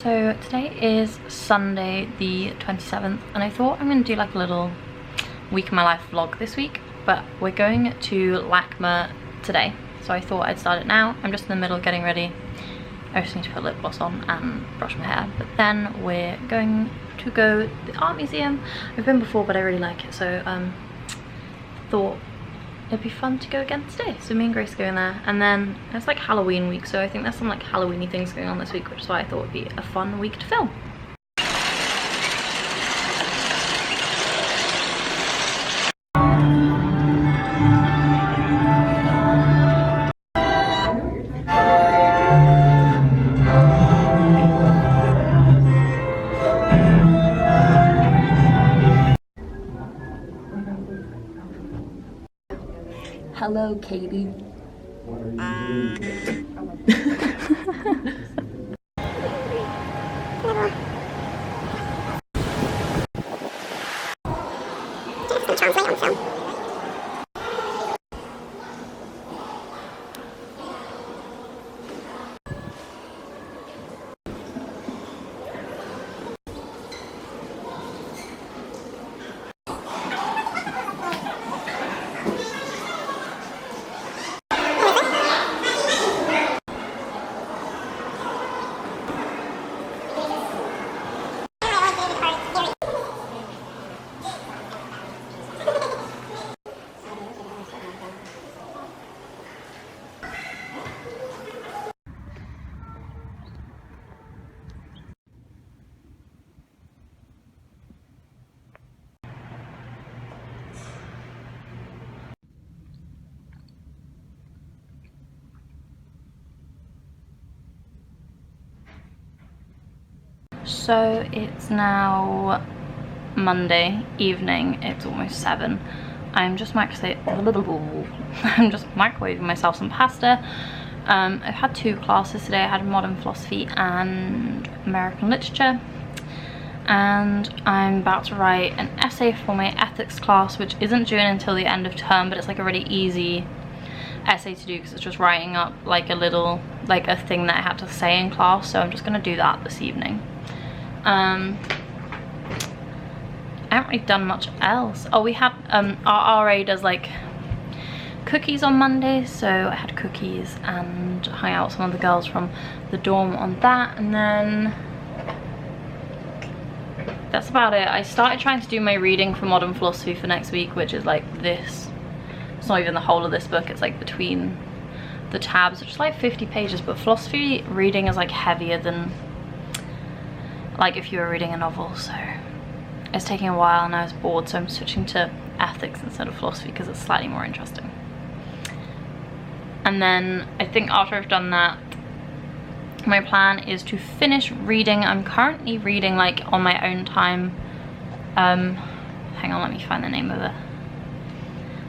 So today is Sunday the 27th and I thought I'm going to do like a little week of my life vlog this week, but we're going to LACMA today, so I thought I'd start it now. I'm just in the middle of getting ready. I just need to put lip gloss on and brush my hair, but then we're going to go to the art museum. I've been before but I really like it, so thought it'd be fun to go again today. So me and Grace are going there, and then it's like Halloween week, so I think there's some like Halloween-y things going on this week, which is why I thought it'd be a fun week to film. Hello, Katie. So it's now Monday evening, it's almost 7. I'm just microwaving myself some pasta. I've had 2 classes today. I had modern philosophy and American literature, and I'm about to write an essay for my ethics class, which isn't due until the end of term, but it's like a really easy essay to do because it's just writing up like a little, like a thing that I had to say in class, so I'm just gonna do that this evening. I haven't really done much else. Oh, we have our RA does like cookies on Mondays, so I had cookies and hung out with some of the girls from the dorm on that, and then that's about it. I started trying to do my reading for modern philosophy for next week, which is like this. It's not even the whole of this book, it's like between the tabs, which is like 50 pages, but philosophy reading is like heavier than like if you were reading a novel, so it's taking a while and I was bored, so I'm switching to ethics instead of philosophy because it's slightly more interesting. And then I think after I've done that, my plan is to finish reading. I'm currently reading like on my own time. Hang on, let me find the name of it.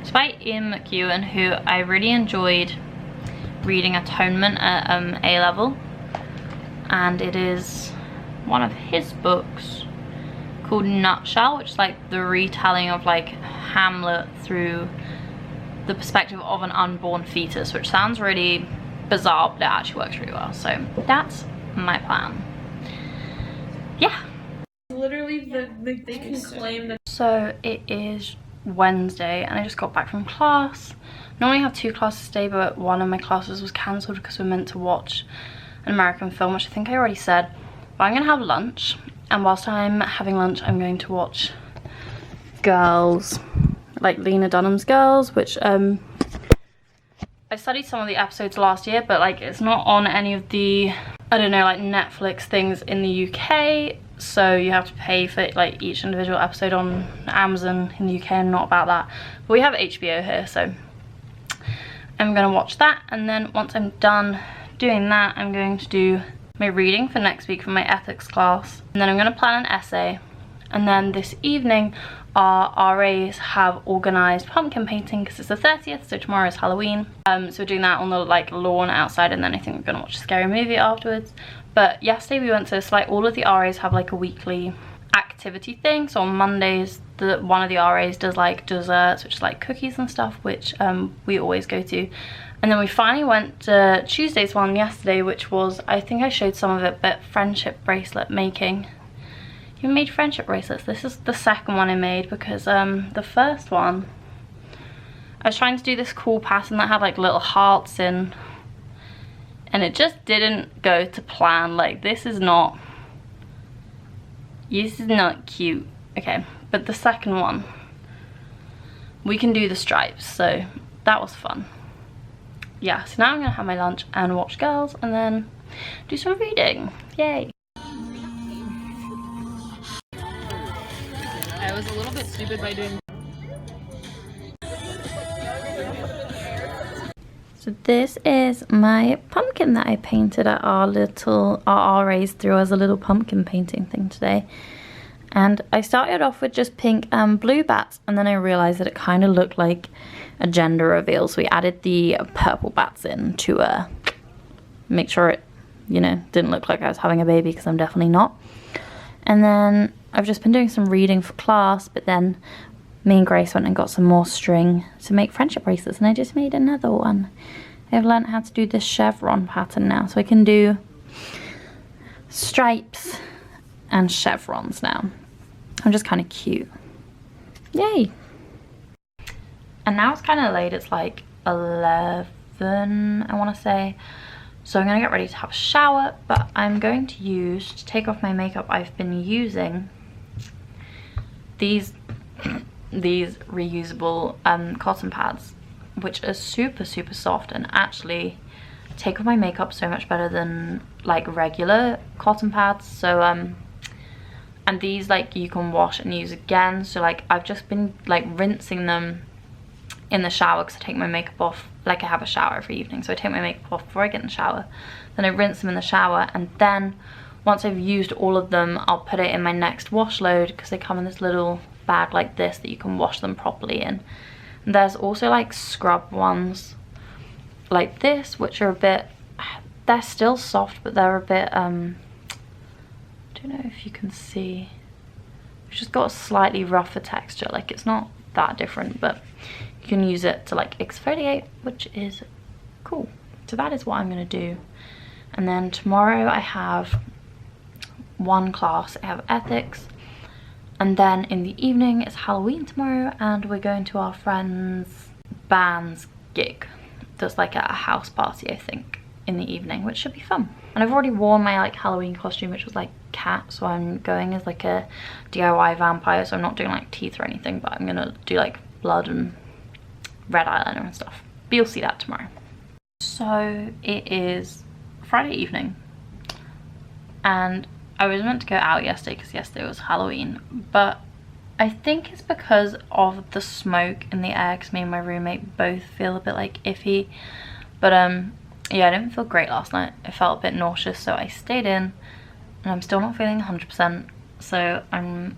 It's by Ian McEwan, who I really enjoyed reading Atonement at A-level, and it is one of his books called Nutshell, which is like the retelling of like Hamlet through the perspective of an unborn fetus, which sounds really bizarre, but it actually works really well. So that's my plan. Yeah. Literally, they can claim that. So it is Wednesday and I just got back from class. Normally I have 2 classes today, but one of my classes was cancelled because we were meant to watch an American film, which I think I already said. But I'm gonna have lunch, and whilst I'm having lunch I'm going to watch Girls, like Lena Dunham's Girls, which I studied some of the episodes last year, but like it's not on any of the, I don't know, like Netflix things in the UK, so you have to pay for like each individual episode on Amazon in the UK, and not about that. But we have HBO here, so I'm gonna watch that, and then once I'm done doing that I'm going to do my reading for next week for my ethics class, and then I'm going to plan an essay. And then this evening our RAs have organised pumpkin painting because it's the 30th, so tomorrow is Halloween. So we're doing that on the like lawn outside, and then I think we're going to watch a scary movie afterwards. But yesterday we went to, so like all of the RAs have like a weekly activity activity thing. So on Mondays, one of the RAs does like desserts, which is like cookies and stuff, which we always go to. And then we finally went to Tuesday's one yesterday, which was, I think I showed some of it, but friendship bracelet making. You made friendship bracelets. This is the second one I made because the first one, I was trying to do this cool pattern that had like little hearts in, and it just didn't go to plan. Like this is not cute. Okay, but the second one, we can do the stripes, so that was fun. Yeah, so now I'm gonna have my lunch and watch Girls and then do some reading. Yay. I was a little bit stupid by doing. So this is my pumpkin that I painted at our RAs threw us a little pumpkin painting thing today. And I started off with just pink and blue bats, and then I realized that it kind of looked like a gender reveal, so we added the purple bats in to make sure it, you know, didn't look like I was having a baby, because I'm definitely not. And then I've just been doing some reading for class, but then me and Grace went and got some more string to make friendship bracelets, and I just made another one. I've learned how to do this chevron pattern now, so I can do stripes and chevrons now. I'm just kind of cute. Yay! And now it's kind of late, it's like 11, I want to say. So I'm going to get ready to have a shower, but I'm going to use, to take off my makeup, I've been using these reusable cotton pads, which are super soft and actually take off my makeup so much better than like regular cotton pads. So and these like you can wash and use again, so like I've just been like rinsing them in the shower because I take my makeup off, like I have a shower every evening, so I take my makeup off before I get in the shower, then I rinse them in the shower, and then once I've used all of them I'll put it in my next wash load, because they come in this little bag like this that you can wash them properly in. And there's also like scrub ones like this, which are a bit, they're still soft, but they're a bit I don't know if you can see, it's just got a slightly rougher texture, like it's not that different, but you can use it to like exfoliate, which is cool. So that is what I'm going to do. And then tomorrow I have one class, I have ethics, and then in the evening it's Halloween tomorrow, and we're going to our friend's band's gig. There's like a house party, I think, in the evening, which should be fun. And I've already worn my like Halloween costume, which was like cat, so I'm going as like a DIY vampire, so I'm not doing like teeth or anything, but I'm gonna do like blood and red eyeliner and stuff. But you'll see that tomorrow. So it is Friday evening, and I was meant to go out yesterday because yesterday was Halloween, but I think it's because of the smoke in the air, because me and my roommate both feel a bit like iffy. But yeah, I didn't feel great last night. I felt a bit nauseous, so I stayed in, and I'm still not feeling 100%. So I mean,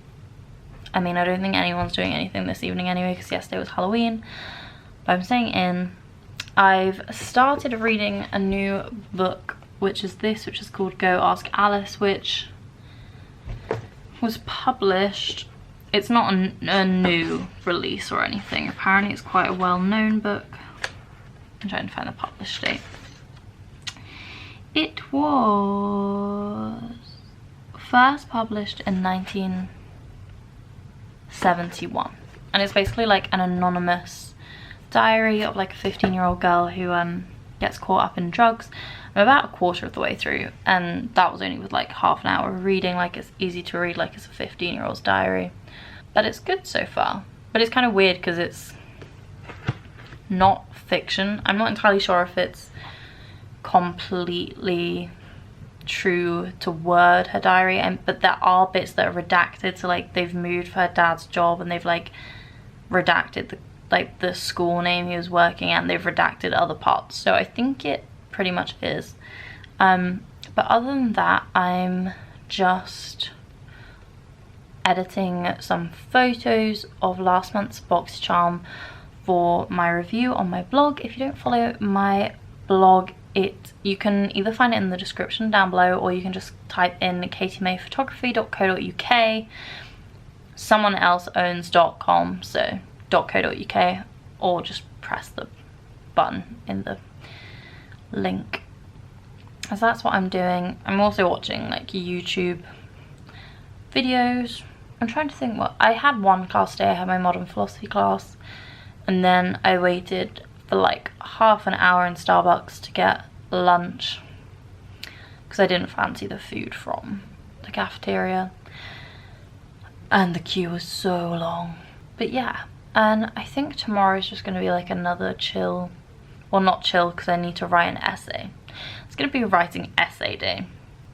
I don't think anyone's doing anything this evening anyway, because yesterday was Halloween. But I'm staying in. I've started reading a new book, which is this, which is called Go Ask Alice, which was published. It's not a new release or anything. Apparently it's quite a well-known book. I'm trying to find the published date. It was first published in 1971, and it's basically like an anonymous diary of like a 15-year-old girl who gets caught up in drugs. I'm about a quarter of the way through, and that was only with like half an hour of reading. Like, it's easy to read, like it's a 15-year-old's diary, but it's good so far. But it's kind of weird because it's not fiction. I'm not entirely sure if it's completely true to word, her diary, but there are bits that are redacted, so like they've moved for her dad's job and they've like redacted the school name he was working at, and they've redacted other parts, so I think it pretty much is. But other than that, I'm just editing some photos of last month's box charm for my review on my blog. If you don't follow my blog, you can either find it in the description down below, or you can just type in katiemayphotography.co.uk someone else owns .com, so .co.uk, or just press the button in the link. So that's what I'm doing. I'm also watching like YouTube videos. I'm trying to think what I had. One class today, I had my modern philosophy class, and then I waited for like half an hour in Starbucks to get lunch because I didn't fancy the food from the cafeteria, and the queue was so long. But yeah, and I think tomorrow is just going to be like another chill, well, not chill because I need to write an essay. It's going to be writing essay day.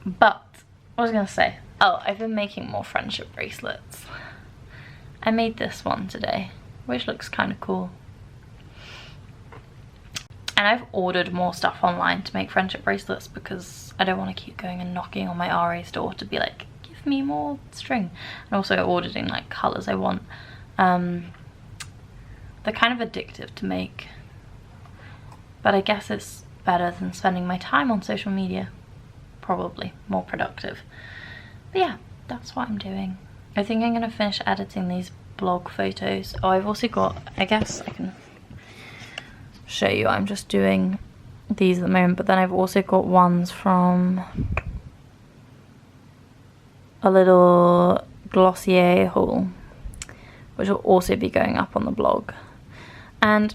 But what was I going to say? Oh, I've been making more friendship bracelets. I made this one today, which looks kind of cool. And I've ordered more stuff online to make friendship bracelets because I don't want to keep going and knocking on my RA's door to be like, give me more string. And also I ordered in like colours I want. They're kind of addictive to make, but I guess it's better than spending my time on social media. Probably more productive. But yeah, that's what I'm doing. I think I'm gonna finish editing these blog photos. Oh, I've also got, I guess I can show you, I'm just doing these at the moment, but then I've also got ones from a little Glossier haul, which will also be going up on the blog. And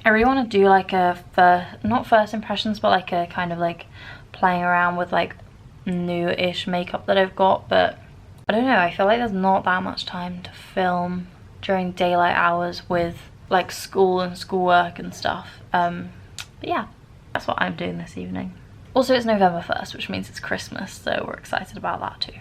I really want to do like a not first impressions, but like a kind of like playing around with like new-ish makeup that I've got. But I don't know, I feel like there's not that much time to film during daylight hours with like school and schoolwork and stuff. But yeah, that's what I'm doing this evening. Also, it's November 1st, which means it's Christmas, so we're excited about that too.